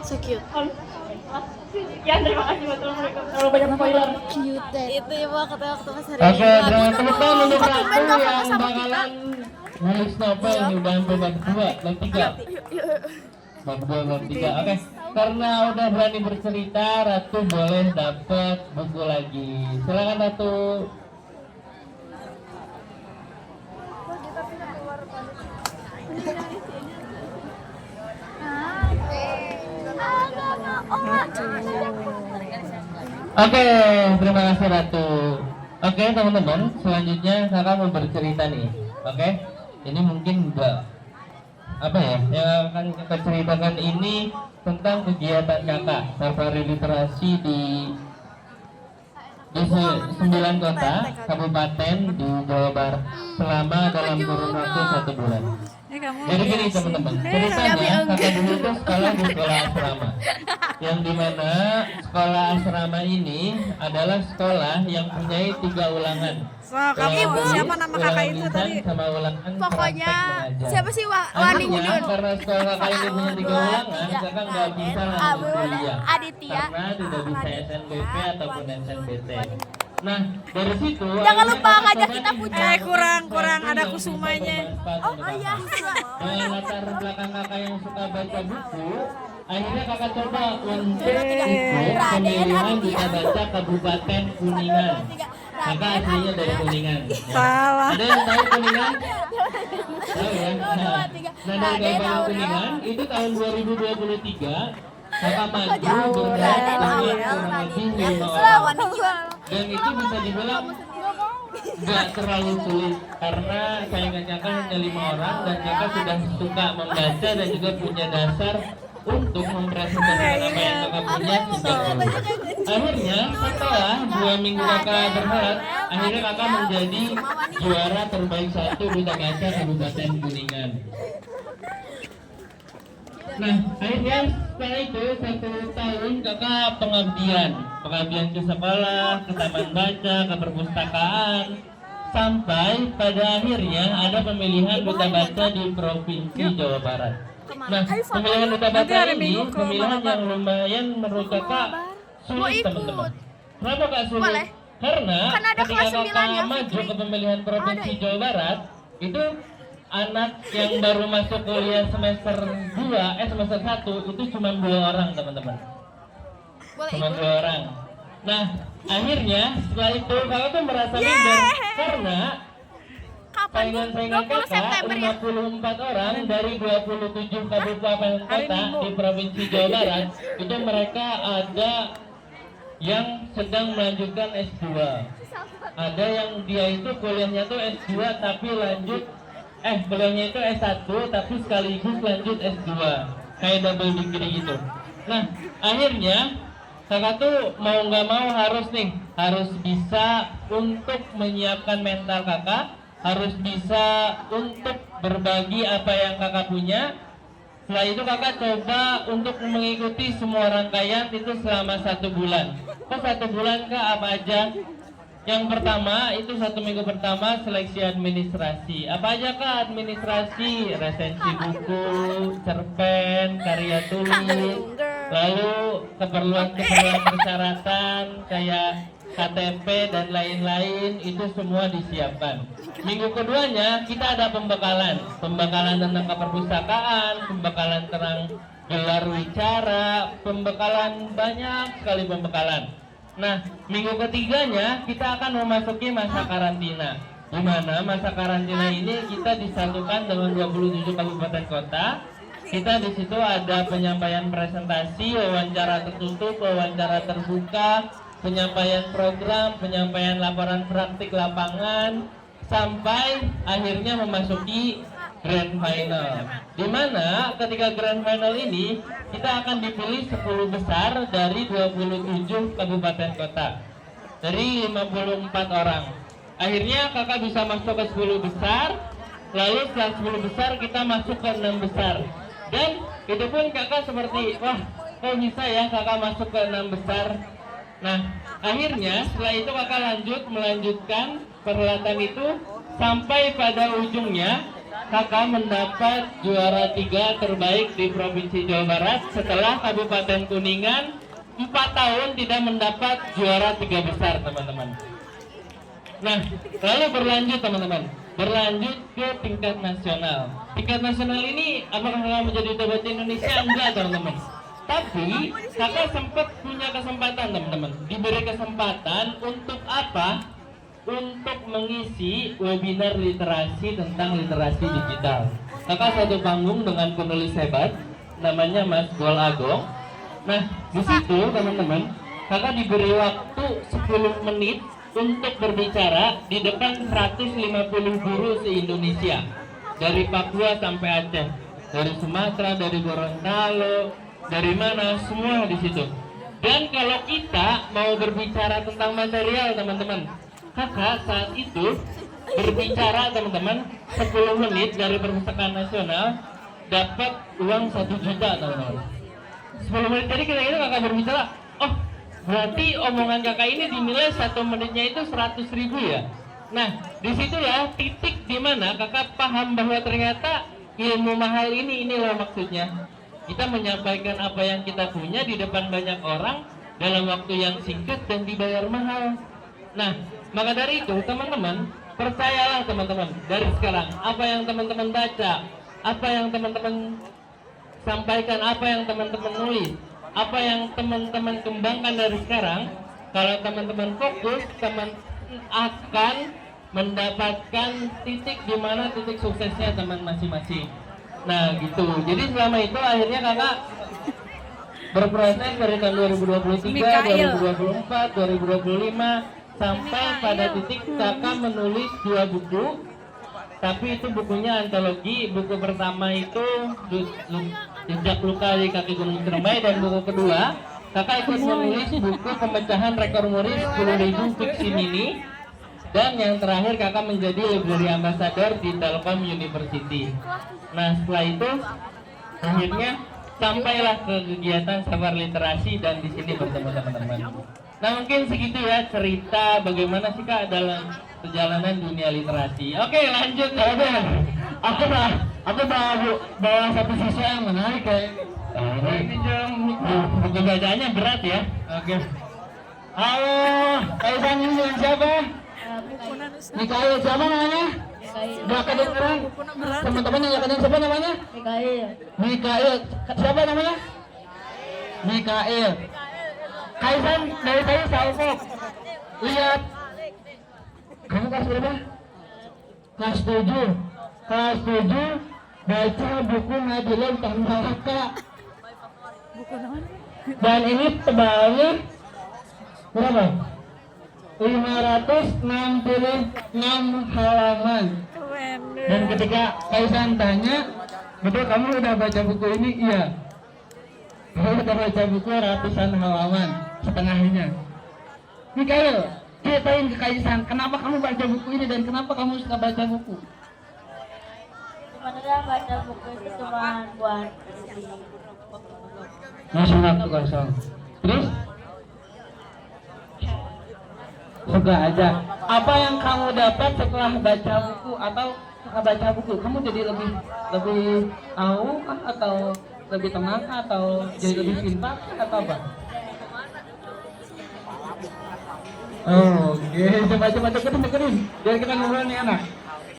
So cute. Sekian, terima kasih buat terlalu banyak spoiler. Cute. Itu ya Pak, kata waktu pas hari Oke, ini. berapa tepuk tangan untuk Kok Ratu tumben gak foto yang sama kita? bakalan nulis novel nih udah babak 2 dan 3. Babak 2 dan 3. Oke. Karena udah berani bercerita, Ratu boleh dapat buku lagi. Silakan Ratu. Oke, terima kasih Ratu. Oke teman-teman, selanjutnya kakak mau bercerita nih. Oke, ini mungkin enggak apa ya, yang akan kakak ceritakan ini tentang kegiatan kakak safari literasi di 9 kota kabupaten di Jawa Barat selama dalam kurun waktu 1 bulan. Jadi gini teman-teman, ceritanya kakak dulu tuh sekolah di sekolah asrama, yang dimana sekolah asrama ini adalah sekolah yang punya 3 ulangan. Ibu, siapa nama kakak itu tadi? Sama ulangan Pokoknya siapa sih Wani Gudun? Karena sekolah kakak ini punya 3 ulangan, kakak nggak bisa langsung kuliah Aditya. karena tidak bisa SNBP ataupun SNBT. Nah, dari situ Jangan lupa ngajak kita puncak. Kurang ada kusumanya. Oh iya. Dengan latar belakang kakak yang suka baca buku, akhirnya kakak coba untuk ikut pemilihan duta baca Kabupaten Kuningan. Kakak aslinya dari Kuningan. Ya. Salah. Ada yang tahu Kuningan? Tahu ya? Nah dari Kabupaten Kuningan itu tahun 2023 kakak maju berat dengan kurang lebih 5 orang. Dan itu bisa dibilang nggak terlalu sulit karena saingan kakak hanya 5 orang dan kakak sudah suka membaca dan juga punya dasar untuk mempresentasikan apa yang kakak punya sejak dulu. Akhirnya setelah 2 minggu kakak berhelat, akhirnya kakak menjadi juara terbaik 1 duta baca Kabupaten Kuningan. Nah, akhirnya setelah itu 1 tahun kakak pengabdian ke sekolah, ke taman baca, ke perpustakaan, sampai pada akhirnya ada pemilihan duta baca di Provinsi Jawa Barat. Nah, pemilihan duta baca ini pemilihan yang lumayan menurut kakak sulit teman-teman. Kenapa kak sulit? Karena ketika kakak maju ke pemilihan Provinsi Jawa Barat, itu anak yang baru masuk kuliah semester 1 itu cuma 2 orang teman-teman. Cuma 2 orang. Nah, akhirnya setelah itu kakak tuh merasa minder karena saingan-saingan kakak 54 orang dari 27 kabupaten kota di Provinsi Jawa Barat itu mereka ada yang sedang melanjutkan S2. Ada yang dia itu kuliahnya tuh S2 tapi kuliahnya itu S1 tapi sekaligus lanjut S2 kayak double degree gitu. Nah akhirnya kakak tuh mau nggak mau harus bisa untuk menyiapkan mental kakak, harus bisa untuk berbagi apa yang kakak punya. Setelah itu kakak coba untuk mengikuti semua rangkaian itu selama 1 bulan. Kok 1 bulan kak, apa aja? Yang pertama itu 1 minggu pertama seleksi administrasi. Apa aja kak administrasi? Resensi buku, cerpen, karya tulis, lalu keperluan persyaratan kayak KTP dan lain-lain itu semua disiapkan. Minggu keduanya kita ada pembekalan tentang keperpustakaan, pembekalan tentang gelar wicara, pembekalan banyak sekali pembekalan. Nah, minggu ketiganya kita akan memasuki masa karantina. Di mana masa karantina ini kita disatukan dengan 27 kabupaten kota. Kita di situ ada penyampaian presentasi, wawancara tertutup, wawancara terbuka, penyampaian program, penyampaian laporan praktik lapangan, sampai akhirnya memasuki grand final. Di mana ketika grand final ini kita akan dipilih 10 besar dari 27 kabupaten kota dari 54 orang. Akhirnya kakak bisa masuk ke 10 besar. Lalu setelah 10 besar kita masuk ke 6 besar. Dan itu pun kakak seperti wah kok bisa ya kakak masuk ke 6 besar. Nah akhirnya setelah itu kakak melanjutkan perhelatan itu sampai pada ujungnya kakak mendapat juara 3 terbaik di Provinsi Jawa Barat setelah Kabupaten Kuningan 4 tahun tidak mendapat juara 3 besar, teman-teman. Nah, lalu berlanjut teman-teman, berlanjut ke tingkat nasional. Tingkat nasional ini apakah kakak menjadi duta baca Indonesia? Enggak, teman-teman. Tapi kakak sempat punya kesempatan, teman-teman. Diberi kesempatan untuk apa? Untuk mengisi webinar literasi tentang literasi digital. Kakak satu panggung dengan penulis hebat, namanya Mas Gol Agong. Nah, di situ teman-teman, kakak diberi waktu 10 menit untuk berbicara di depan 150 guru se-Indonesia, dari Papua sampai Aceh, dari Sumatera, dari Gorontalo, dari mana, semua di situ. Dan kalau kita mau berbicara tentang material, teman-teman, kakak saat itu berbicara, teman-teman, 10 menit dari Perpustakaan Nasional dapat uang 1 juta, teman-teman. 10 menit tadi kira-kira kakak berbicara, oh berarti omongan kakak ini dinilai 1 menitnya itu 100.000 ya. Nah, disitulah titik dimana kakak paham bahwa ternyata ilmu mahal ini, inilah maksudnya. Kita menyampaikan apa yang kita punya di depan banyak orang dalam waktu yang singkat dan dibayar mahal. Nah, maka dari itu teman-teman, percayalah teman-teman, dari sekarang apa yang teman-teman baca, apa yang teman-teman sampaikan, apa yang teman-teman nulis, apa yang teman-teman kembangkan dari sekarang, kalau teman-teman fokus, teman akan mendapatkan titik di mana titik suksesnya teman masing-masing. Nah gitu, jadi selama itu akhirnya kakak berproses dari tahun 2023, 2024, 2025 sampai pada titik kakak menulis 2 buku. Tapi itu bukunya antologi. Buku pertama itu Jejak Luka di Kaki Gunung Ciremai, dan buku kedua kakak ikut menulis buku pemecahan rekor muri 10.000 fiksi mini, dan yang terakhir kakak menjadi library ambassador di Telkom University. Nah setelah itu akhirnya sampailah ke kegiatan Safar Literasi dan di sini bertemu teman-teman. Nah mungkin segitu ya cerita bagaimana sih kak dalam perjalanan dunia literasi. Oke lanjut. Aku bawa satu siswa yang menarik kayak ini buku bacaannya berat ya. Oke. Halo, Kaisan ini dengan siapa? Mikael, siapa namanya? Gak kedengeran. Teman-teman yang gak kedengeran siapa namanya? Mikael. Siapa namanya? Mikael. Kaisan dari saya salfok. Lihat. Kamu kelas berapa? Kelas 7. Kelas 7 baca buku Nabilah Tanpa Malaka. Dan ini tebalnya berapa? 566 halaman. Dan ketika Kaisan tanya, betul kamu udah baca buku ini? Iya. Kamu udah baca buku ratusan halaman, setengahnya. Mikael, ceritain ke Kaisan, kenapa kamu baca buku ini dan kenapa kamu suka baca buku? Sebenarnya baca buku itu cuma buat Masuk waktu kosong. Terus? Suka aja. Apa yang kamu dapat setelah baca buku atau setelah baca buku? Kamu jadi lebih tahu kah, atau lebih tenang, atau jadi lebih pintar atau apa? Oh, oke. Coba dengerin. Biar kita ngobrol nih anak.